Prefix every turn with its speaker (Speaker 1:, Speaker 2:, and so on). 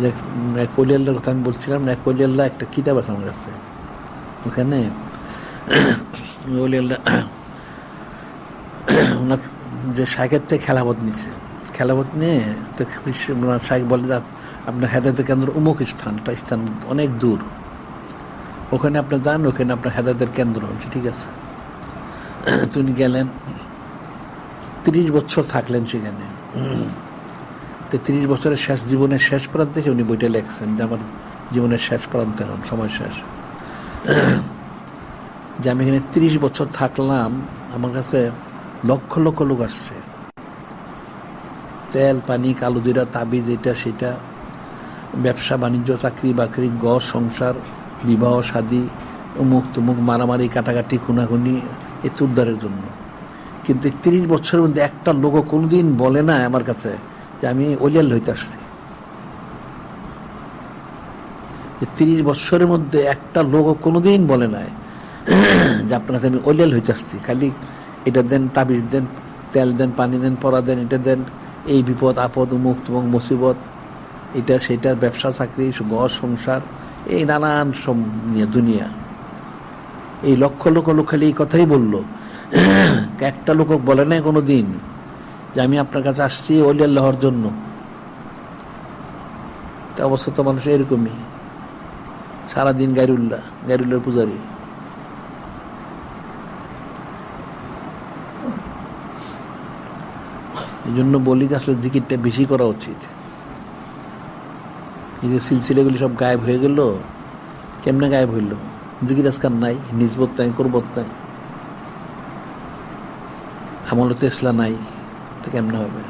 Speaker 1: যে কলিয়াল্লার কথা আমি বলছিলাম না, কলিয়াল্লা একটা কিতাব আছে আমার কাছে, ওখানে কলিয়াল্লা ওনার যে শাইখের থেকে খেলাফত নিচ্ছে, খেলাফত নিয়ে তো শাইখ বলে যে আপনার হেদায়েতের কেন্দ্র অমুক স্থানটা, স্থান অনেক দূর, ওখানে আপনি যান, ওখানে আপনার হেদায়েতের কেন্দ্র। ঠিক আছে, তিনি গেলেন, 30 বছর থাকলেন সেখানে। 30 বছরের শেষ, জীবনের শেষ প্রান্তে উনি বইটা লেখছেন যে আমার জীবনের শেষ প্রান্তে এখন সময় শেষ, যে আমি এখানে 30 বছর থাকলাম, আমার কাছে লক্ষ লক্ষ লোক আসছে, তেল পানি কালো জিরা তাবিজ এটা সেটা, ব্যবসা বাণিজ্য চাকরি বাকরি ঘর সংসার বিবাহ শাদী অমুক তমুক মারামারি কাটাকাটি খুনাখুনি এ উদ্ধারের জন্য। কিন্তু 30 বছরের মধ্যে একটা লোকও কোনোদিন বলে না আমার কাছে যে আমি ওলিয়াল হইতে আসছি। 30 বছরের মধ্যে একটা লোকও কোনোদিন বলে নাই যে আপনার কাছে আমি ওলিয়াল হইতে আসছি। খালি এটা দেন, তাবিজ দেন, তেল দেন, পানি দেন, পরা দেন, এটা দেন, এই বিপদ আপদ উমুক তুমুক মুসিবত এটা সেটা, ব্যবসা চাকরি ঘর সংসার এই নানান সব নিয়ে দুনিয়া, এই লক্ষ লক্ষ লোক খালি এই কথাই বললো, একটা লোক বলে নাই কোনোদিন যে আমি আপনার কাছে আসছি ওলি আল্লাহর জন্য। অবস্থা তো মানুষ এরকমই, সারাদিন গাইরুল্লাহর পূজারি। এই জন্য বলি যে আসলে জিকিরটা বেশি করা উচিত। এই যে সিলসিলাগুলি সব গায়েব হয়ে গেল, কেমনে গায়েব হইল? জিকির আজকাল নাই, নিজবত নাই, কুরবত নাই, আমলতে ইসলাম নাই, তো কেমনে হবে?